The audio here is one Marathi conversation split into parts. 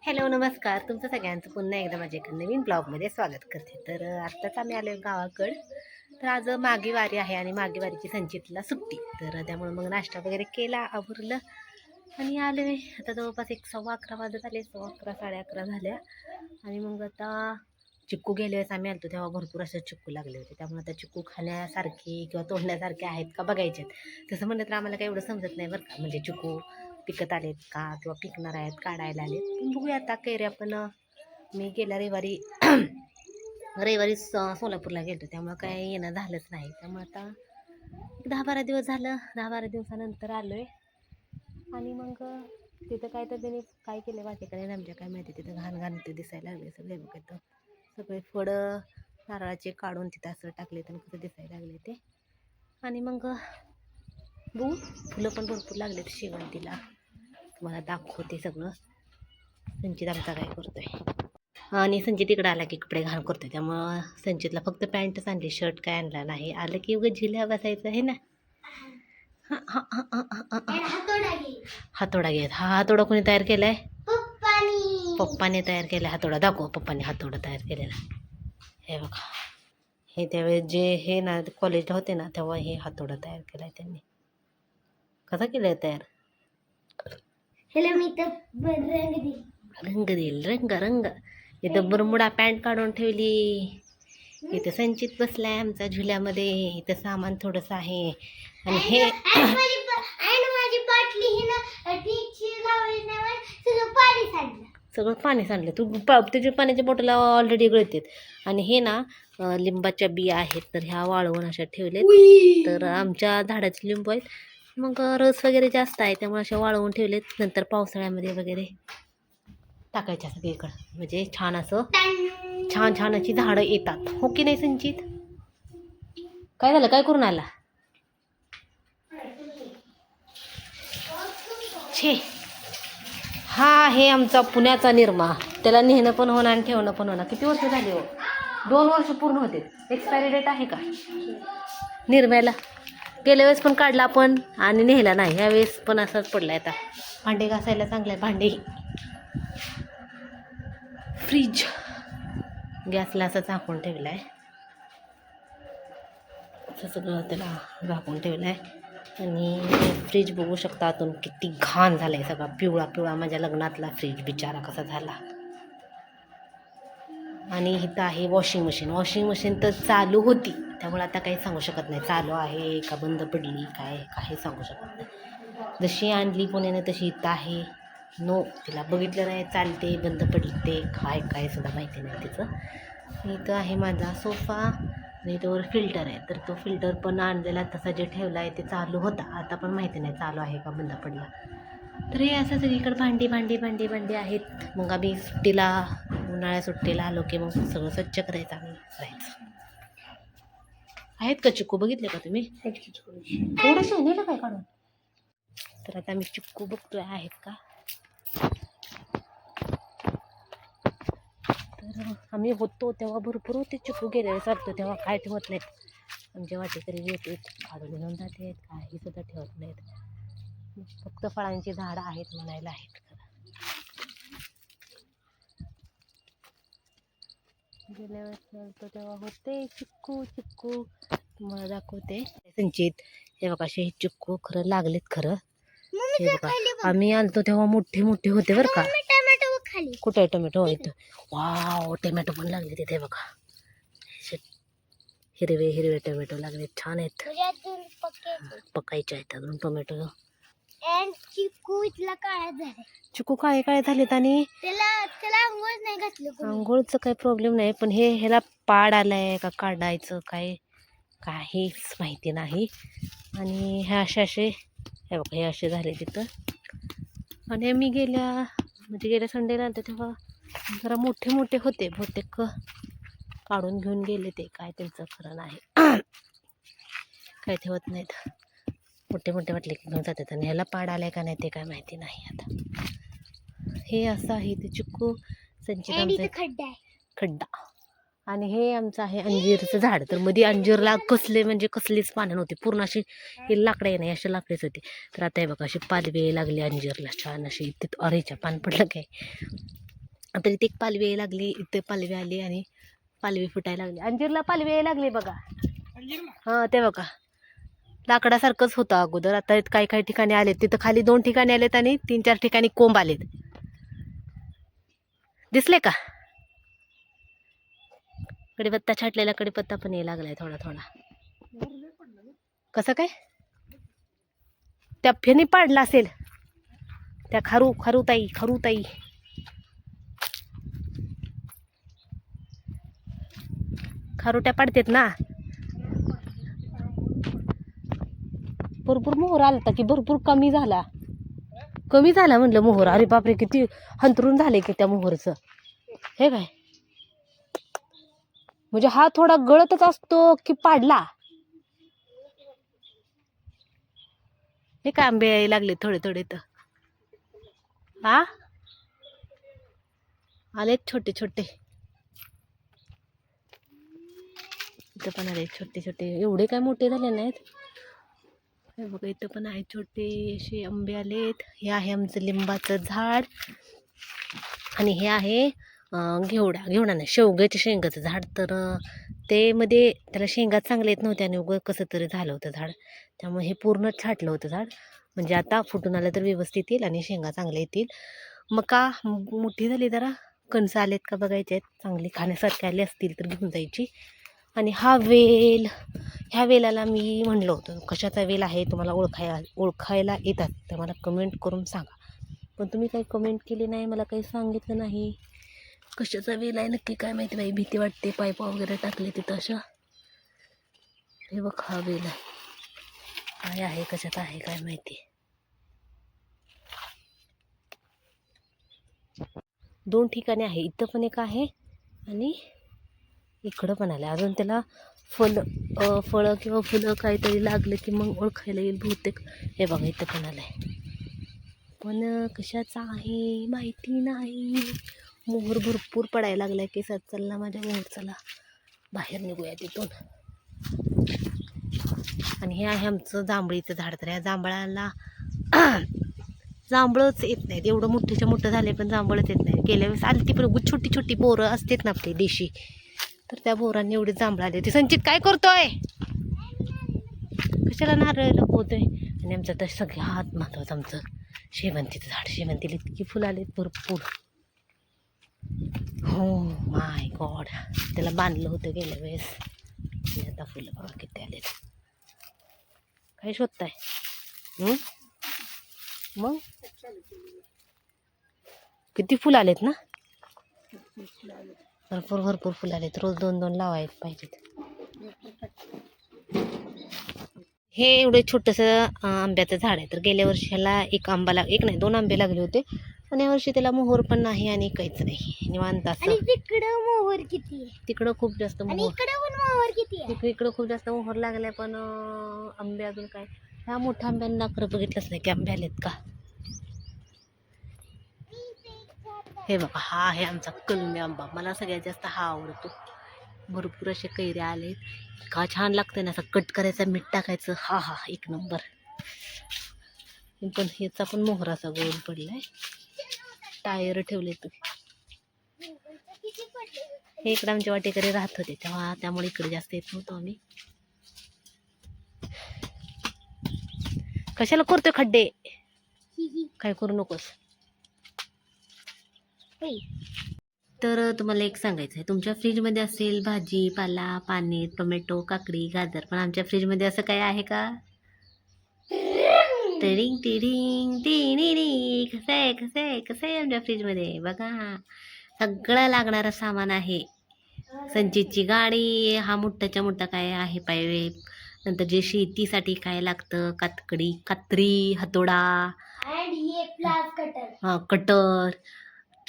हॅलो नमस्कार, तुमचं सगळ्यांचं पुन्हा एकदा माझ्या एका नवीन ब्लॉगमध्ये स्वागत करते. तर आत्ताच आम्ही आलो गावाकडं. तर आज मागी वारी आहे आणि मागी वारीची संचितला सुट्टी. तर त्यामुळे मग नाश्ता वगैरे केला, आवरलं आणि आलो आहे. आता जवळपास 11:15 वाजत आले, 11:15 11:30 झाल्या. आणि मग आता चिक्कू गेले वेळेस आम्ही आलतो तेव्हा भरपूर असे चिक्कू लागले होते. त्यामुळे आता चिक्कू खाण्यासारखे किंवा तोडण्यासारखे आहेत का बघायचे आहेत. तसं म्हणलं तर आम्हाला काही एवढं समजत नाही बरं का, म्हणजे चिक्कू पिकत आलेत का किंवा पिकणार आहेत, काढायला आलेत. पण बघूया आता. कैऱ्या पण मी गेल्या रविवारी सोलापूरला गेलो, त्यामुळं काय येणं झालंच नाही. त्यामुळे आता 10-12 दिवस झालं, 10-12 दिवसानंतर आलो आहे. आणि मग तिथं काय तर त्यांनी काय केलं वाटेकडे आमच्या काय माहिती, तिथं घाण घाण ते दिसायला लागले सगळे. बघ इथं सगळे फळं नारळाचे काढून तिथं असं टाकले तर कसं दिसायला लागले ते. आणि मग बघू, फुलं पण भरपूर लागलेत शेवंतीला. तुम्हाला दाखवते सगळं. संचित आमचा काय करतोय आणि संचित इकडं आला की कपडे घाण करतोय. त्यामुळं संचितला फक्त पॅन्टच आणली, शर्ट काय आणला नाही. आलं की उगाच झिल्या बसायचं आहे ना. हातोडा घेत. हा हातोडा कोणी तयार केलाय? पप्पाने तयार केला हातोडा. दाखव पप्पाने हातोडा तयार केलेला. हे बघा, हे त्यावेळेस जे हे ना कॉलेजला होते ना तेव्हा हे हातोडा तयार केलाय त्यांनी. कसा केलाय तयार? रंग देईल, रंग रंग. इथं बरमुडा पॅन्ट काढून ठेवली. इथं संचित बसलाय आमचा झुल्यामध्ये. इथं सामान थोडंसं आहे. आणि हे सगळं पाणी सांडलं. त्याच्या पाण्याच्या बॉटल ऑलरेडी गळतात. आणि हे ना लिंबाच्या बिया आहेत, तर ह्या वाळवून अशा ठेवलेत. तर आमच्या झाडाचे लिंबू आहेत, मग रस वगैरे जास्त आहे त्यामुळे अशा वाळवून ठेवलेत. नंतर पावसाळ्यामध्ये वगैरे टाकायच्या सगळीकडं, म्हणजे छान असं छान छान अशी झाडं येतात. हो की नाही संचित? काय झालं, काय करून आला? छे, हा हे आमचा पुण्याचा निरमा. त्याला नेणं पण होणार आणि ठेवणं पण होणार. किती वर्ष झाली हो? 2 वर्ष पूर्ण होते. एक्सपायरी डेट आहे का निरम्याला? गेल्या वेळेस पण काढला आपण आणि नेला नाही. ह्यावेळेस पण असाच पडला. आता भांडे घासायला चांगलं आहे. भांडे, फ्रीज गॅसला असं झाकून ठेवलं आहे. असं सगळं त्याला झाकून ठेवलं आहे. आणि फ्रीज बघू शकता आतून किती घाण झालं आहे. सगळा पिवळा पिवळा. माझ्या लग्नातला फ्रीज बिचारा कसा झाला. आणि इथं आहे वॉशिंग मशीन. वॉशिंग मशीन तर चालू होती, त्यामुळे आता काही सांगू शकत नाही चालू आहे का बंद पडली, काय काही सांगू शकत नाही. जशी आणली पुण्याने तशी इथं आहे. नो, तिला बघितलं नाही, चालते बंद पडते काय सुद्धा माहिती नाही तिचं. इथं आहे माझा सोफा आणि इथं फिल्टर आहे. तर तो फिल्टर पण आणलेला तसा जे ठेवला आहे ते चालू होता. आता पण माहिती नाही चालू आहे का बंद पडला. तर हे असं सगळीकडे भांडी भांडी भांडी भांडी आहेत. मग आम्ही सुट्टीला, उन्हाळ्या सुट्टीला आलो की मग सगळं स्वच्छ करायचं आणि राहायचं. आहेत का चिक्कू? बघितले का तुम्ही? थोडंसं नेलं काय काढून? तर आता आम्ही चिक्कू बघतोय आहेत का. तर आम्ही होतो तेव्हा भरपूर होते चिक्कू. गेलेले चालतो तेव्हा काय ठेवत नाहीत. आमच्या वाटेकरी येतात, काढून घेऊन जातात, काही सुद्धा ठेवत नाहीत. फक्त फळांची झाडं आहेत म्हणायला आहेत. गेल्या वेळेस तेव्हा होते चिक्कू. तुम्हाला दाखवते संचित. हे बघा असे चिक्कू खरं लागलेत खरं. हे बघा आम्ही आलतो तेव्हा मोठे मोठे होते बरं का. कुठे आहे टोमॅटो? इथं. वाव, टोमॅटो पण लागले तिथे बघा. हिरवे हिरवे टोमॅटो लागले, छान आहेत. पकायचे आहेत अजून टोमॅटो. चिक्कू काळे काळे झालेत आणि आंघोळचं काही प्रॉब्लेम नाही, पण ह्याला पाड आलाय का काढायचं काय काहीच माहिती नाही. आणि हे असे हे बघा, हे असे झाले तिथं. आणि मी गेल्या संडेला आलते तेव्हा जरा मोठे मोठे होते. बहुतेक काढून घेऊन गेले ते, काय त्यांचं खरं नाही. काय ठेवत नाहीत. मोठे मोठे वाटले की घेऊन जातात. आणि ह्याला पाड आलाय का नाही ते काय माहिती नाही. आता हे असं आहे ते चिक्कू. संचित खड्डा. आणि हे आमचं आहे अंजीरचं झाड. तर मध्ये अंजीरला कसलीच पानं नव्हती, पूर्ण अशी हे लाकडे नाही, असे लाकडेच होते. तर आता हे बघा अशी पालवी लागली अंजीरला छान अशी. तिथं अरेच्या पान पडलं काय. आता इथे एक पालवी लागली, इथे पालवी आली आणि पालवी फुटायला लागली. अंजीरला पालवी यायला लागली बघा. हां ते बघा लाकडासारखंच होतं अगोदर. आता काही काही ठिकाणी आलेत, तिथं खाली 2 ठिकाणी आलेत आणि 3-4 ठिकाणी कोंब आलेत. दिसले का? कडीपत्ता छाटलेला कडीपत्ता पण यायला लागलाय थोडा थोडा. कसं काय त्या फेनी पाडला असेल त्या खारुताई खारुट्या पाडतेत ना. भरपूर मोहर आलता की भरपूर कमी झाला म्हणलं मोहर. अरे बापरे किती हंतरून झाले की त्या मोहरचं. हे काय म्हणजे हा थोडा गळतच असतो की पाडला. हे काय आंबे यायला लागले थोडे थोडे तर. हा आलेत छोटे छोटे. इथं पण आले छोटे छोटे, एवढे काय मोठे झाले नाहीत. हे बघा इथं पण आहे छोटे असे आंबे आलेत. हे आहे आमचं लिंबाचं झाड आणि हे आहे घेवडा नाही शेवग्याच्या शेंगाचं झाड. तर ते मध्ये त्याला शेंगा चांगल्या येत नव्हत्या आणि उगं कसं तरी झालं होतं झाड. त्यामुळे हे पूर्ण छाटलं होतं झाड. म्हणजे आता फुटून आलं तर व्यवस्थित येईल आणि शेंगा चांगल्या येतील. मका मोठी झाली जरा, कणसं आलेत का बघायचे आहेत, चांगली खाण्यासारखे आले असतील तर घेऊन जायची. आणि हा वेल, ह्या वेलाला मी म्हणलं होतं कशाचा वेल आहे तुम्हाला ओळखायला येतात तर मला कमेंट करून सांगा. पण तुम्ही काही कमेंट केली नाही, मला काही सांगितलं नाही. कशाचा वेल आहे नक्की काय माहिती बाई, भीती वाटते. पाईप वगैरे टाकले तिथं अशा. हे बघ हा वेल आहे, काय आहे कशात आहे काय माहिती. 2 ठिकाणी आहे, इथं पण एक आहे आणि इकडं पण आलं. अजून त्याला फळं किंवा फुलं काहीतरी लागलं की मग ओळखायला येईल बहुतेक. हे बघा इथं पण आलंय, पण कशाचा आहे माहिती नाही. मोहर भरपूर पडायला लागलाय केसात. चालला माझ्या मोहर, चला बाहेर निघूया तिथून. आणि हे आहे आमचं जांभळीचं झाड. तर ह्या जांभळाला जांभळच येत नाहीत, एवढं मोठ्याच्या मोठं झाले पण जांभळच येत नाही. गेल्या वेळेस आली ती पण छोटी छोटी बोरं असतात ना आपली देशी, तर त्या बोरांनी एवढी जांभळं आली होती. संचित काय करतोय, कशाला नारळ लपवतोय. आणि आमचं तर सगळ्यात महत्वाचं आमचं शेवंतीचं झाड. शेवंतीला इतकी फुलं आलीत भरपूर. हो माय गॉड, त्याला बांधलं होतं गेल्या वेळेस आणि आता फुलं बघा किती आलेत. काय शोधताय मग? किती फुलं आलेत ना, भरपूर फुलं आलेत. रोज 2-2 लावायला पाहिजेत. हे एवढे छोटंसं आंब्याचं झाड आहे. तर गेल्या वर्षी ह्याला एक नाही 2 आंबे लागले होते आणि यावर्षी त्याला मोहर पण नाही आणि काहीच नाही, निवांत असं. तिकडं मोहर किती आहे, तिकडं खूप जास्त मोहर, मोहर किती आहे. इकडं खूप जास्त मोहर लागलाय. पण आंबे अजून काय, ह्या मोठ्या आंब्यांना खरं बघितलंच नाही की आंबे आलेत का. हे बघा हा आहे आमचा कलमी आंबा. मला सगळ्यात जास्त हा आवडतो. भरपूर असे कैऱ्या आलेत, का छान लागतं ना असं कट करायचं, मीठ टाकायचं, हा एक नंबर. पण ह्याचा पण मोहर असा गोल पडलाय. टायर ठेवले तुम्ही. हे इकडे आमच्या वाटेकरी राहत होते तेव्हा, त्यामुळे इकडे जास्त येत नव्हतो आम्ही. कशाला करतोय खड्डे, काय करू नकोस. तर तुम्हाला एक सांगायचं आहे, तुमच्या फ्रीजमध्ये असेल भाजीपाला, पाणी, टोमॅटो, काकडी, गाजर, पण आमच्या फ्रीजमध्ये असं काय आहे का. टिडिंग टिडिंग टिडिंग, कसं आहे आमच्या फ्रीजमध्ये बघा. सगळं लागणारं सामान आहे. संचितची गाडी, हा मोठाच्या मोठा काय आहे पाईप, नंतर जे शेतीसाठी काय लागतं, कात्री, हातोडा, कटर,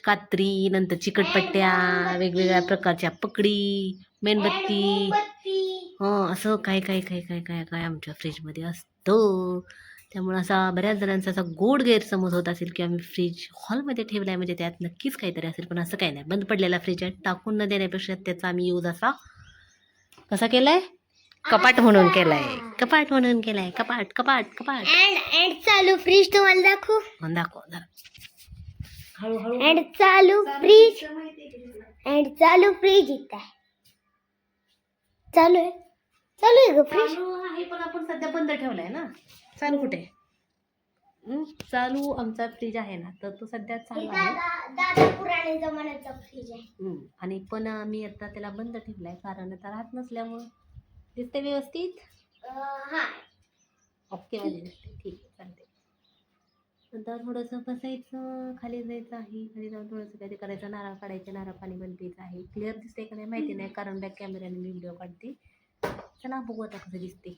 कात्री, नंतर चिकटपट्ट्या, वेगवेगळ्या प्रकारच्या पकडी, मेणबत्ती, असं काय आमच्या फ्रीजमध्ये असतं. त्यामुळं असा बऱ्याच जणांचा असा गोड गैरसमज होत असेल की आम्ही फ्रीज हॉलमध्ये ठेवला आहे म्हणजे त्यात नक्कीच काहीतरी असेल. पण असं काही नाही, बंद पडलेला फ्रीज आहे. टाकून न देण्यापेक्षा त्याचा आम्ही यूज असा कसा केलाय, कपाट म्हणून केलाय. कपाट चालू फ्रीज तुम्हाला दाखव जरा. हळूहळू अँड चालू फ्रीज अँड चालू फ्रीज इथं आहे. चालू आहे ग फ्रीज. चालू आहे पण आपण सध्या बंद ठेवलाय ना. चालू कुठे? चालू आमचा फ्रीज आहे ना, तर तो सध्या चालू आहे. दादा पुराणे जमान्याचा फ्रीज आहे. आणि पण मी आता त्याला बंद ठेवलाय कारण आता राहत नसल्यामुळं. दिसते व्यवस्थित? हा. ओके माझी दिसते. ठीक आहे, चालते. आता थोडंसं बसायचं, खाली जायचं आहे. खाली जाऊन थोडंसं काहीतरी करायचं, नारळ काढायचे, नारळ पाणी बंद प्यायचं आहे. क्लिअर दिसते का नाही माहिती नाही कारण बॅक कॅमेऱ्याने मी व्हिडिओ काढते. चला बघू आता कसं दिसते.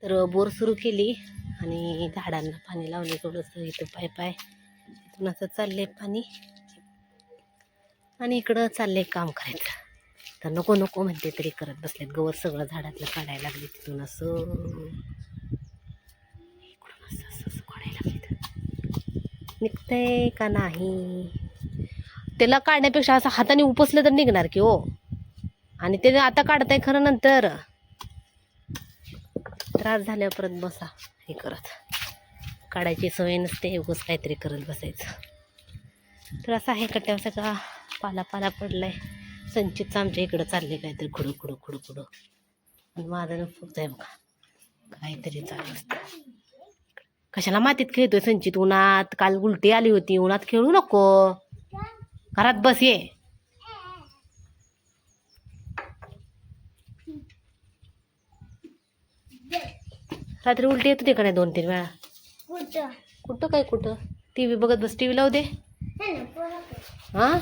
तर बोर सुरू केली आणि झाडांना पाणी लावले थोडंसं. इथं पाय इथून असं चाललंय पाणी आणि इकडं चाललंय काम करायचं. तर नको नको म्हणते तरी करत बसलेत. गवत सगळं झाडातलं काढायला लागले. तिथून असं इकडून असं काढायला लागले. निघतंय का नाही त्याला काढण्यापेक्षा असं हाताने उपसलं तर निघणार की हो. आणि ते आता काढताय खरं, नंतर त्रास झाल्यावर परत बसा हे करत. काढायची सवय नसते, उगाच काहीतरी करत बसायचं. तर असं आहे कट्ट्यावर सगळा पाला पडलाय. संचितचं आमच्या इकडं चालले काहीतरी खुडू आणि माझं फक्त आहे बघा काहीतरी चालू असतं. कशाला मातीत खेळतोय संचित? उन्हात काल उलटी आली होती. उन्हात खेळू नको, घरात बस. ये रात्री उलटी येत होती का नाही 2-3 वेळा? कुठं टी व्ही बघत बस. टी व्ही लावू दे. हां,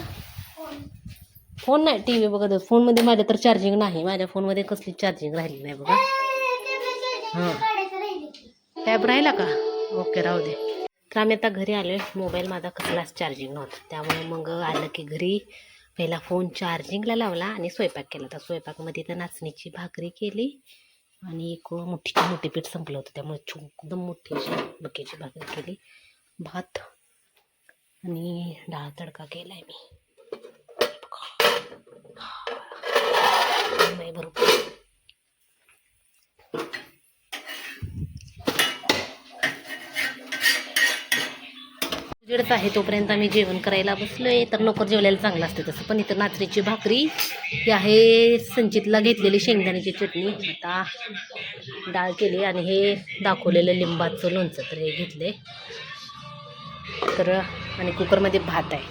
फोन नाही, टी व्ही बघत बस. फोनमध्ये माझ्या तर चार्जिंग नाही. माझ्या फोनमध्ये कसली चार्जिंग राहिली नाही बघा. हां, टॅब राहिला का? ओके, राहू दे. तर आम्ही आता घरी आलो. मोबाईल माझा कसलाच चार्जिंग नव्हता, त्यामुळे मग आलं की घरी पहिला फोन चार्जिंगला लावला आणि स्वयंपाक केला. तर स्वयंपाकमध्ये तर नाचणीची भाकरी केली आणि एक मोठी पीठ संपलं होतं, त्यामुळे एकदम मोठी अशी बक्याची भाकरी केली. भात आणि डाळ तडका केलाय मी. बरोबर उजेडच आहे तोपर्यंत आम्ही जेवण करायला बसलोय. तर लवकर जेवल्याला चांगलं असतं तसं. पण इथं नाचणीची भाकरी ही आहे, संचितला घेतलेली शेंगदाण्याची चटणी, आता डाळ केली आणि हे दाखवलेलं लिंबाचं लोणचं तर हे घेतले. तर आणि कुकरमध्ये भात आहे.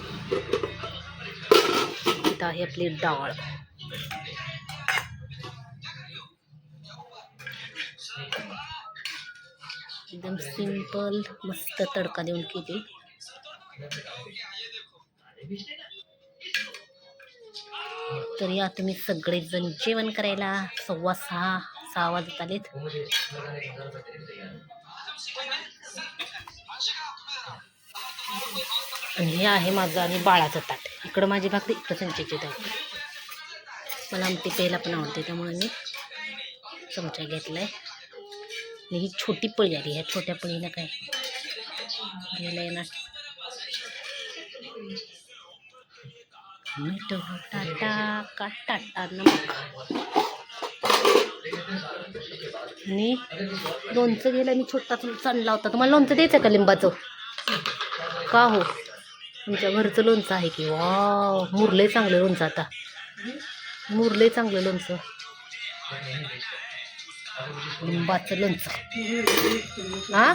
इथं आहे आपली डाळ. एकदम सिंपल मस्त तडका देऊन केली. तर या तुम्ही सगळेजण जेवण करायला. 6:15 वाजत आलेत. आणि हे आहे माझं आणि बाळाचं ताट. इकडं माझी भाकरी, इकडं संचितची ताट. मला आमटी प्यायला पण आवडते, त्यामुळे मी चमचा घेतलाय. आणि ही छोटी पळी आली. ह्या छोट्या पळीनं काय गेलं आहे ना. मीठ टाटा नमक आणि लोणचं गेलं. मी छोटा चालला होता. तुम्हाला लोणचं द्यायचं का लिंबाचं? का हो, तुमच्या घरचं लोणचं आहे की? वा, मुरलंय चांगलं लोणचं. आता मुरलंय चांगलं लोणचं, लिंबाचं लोणचं. हा,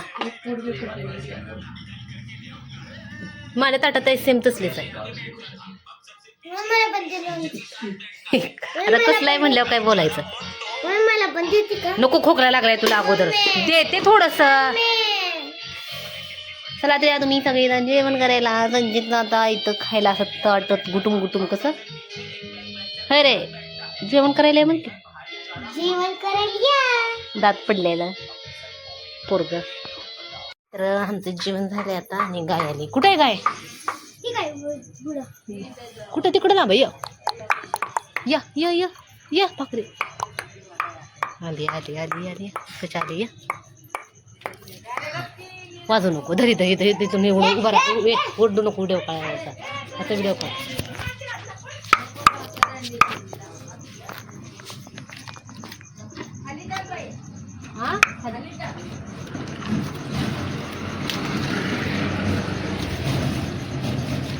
माझ्या ताटात आहे सेम तसलीच आहे. आता कसलं आहे म्हणल्यावर काय बोलायचं? नको, खोकला लागलाय तुला अगोदर. देते थोडंसं. चला तर तुम्ही सगळेजण जेवण करायला. संजित आता इथं खायला असं ताटत गुटुम कसं हे रे जेवण करायला म्हणते. जेवण करायला दात पडलेलं पोरग. तर आमचं जेवण झालंय आता आणि गाय आली. कुठे आहे गाय? कुठं? तिकडं ना बाई. या या या या भाकरी आली आली आली आली. कशा आली? या, वाजू नको. धरी तुम्ही उभा राहा. ओरडू नको. व्हिडिओ काढायचा आता. व्हिडिओ काढ.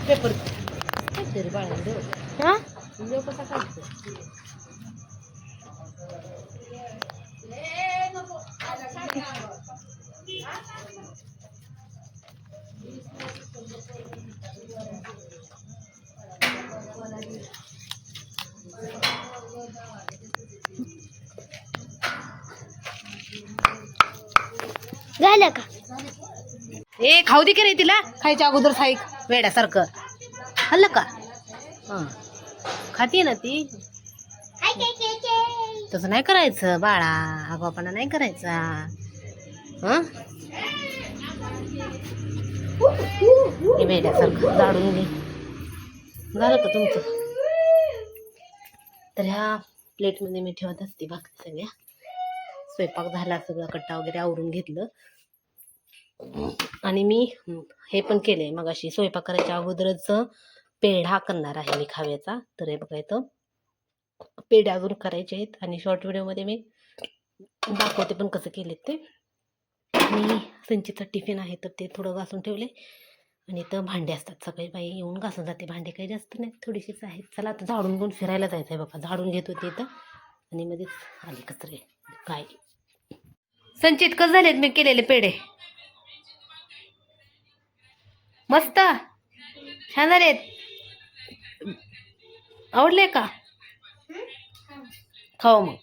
पेपर काहीतरी बाळा देव हा देव कसा काढतो. झालं का ए खाऊ दे की रे तिला खायच्या अगोदर साईक वेड्यासारखं खाल्लं का हां खाते ना ती. तसं नाही करायचं बाळा आगाऊपणा नाही करायचा हं हे वेड्यासारखं जाडून घे झालं का तुमचं. तर ह्या प्लेटमध्ये मी ठेवत असते भाकरी सगळ्या. स्वयंपाक झाला सगळा कट्टा वगैरे आवरून घेतलं आणि मी हे पण केलंय मगाशी स्वयंपाक करायच्या अगोदरच पेढा करणार आहे मी खाव्याचा. तर हे बघा इथं पेढे अजून करायचे आहेत आणि शॉर्ट व्हिडिओमध्ये मी दाखवते पण कसं केले ते. आणि संचीचा टिफिन आहे तर ते थोडं घासून ठेवले आणि इथं भांडे असतात सकाळी बाई येऊन घासून जाते भांडे काही जास्त नाही थोडीशीच आहेत. चला आता झाडून घेऊन फिरायला जायचं आहे बाबा. झाडून घेत होते इथं आणि मध्येच आले कचरे काय. संचित कसं झालेत मी केलेले पेढे मस्त छान झालेत आवडले का खाऊ मग.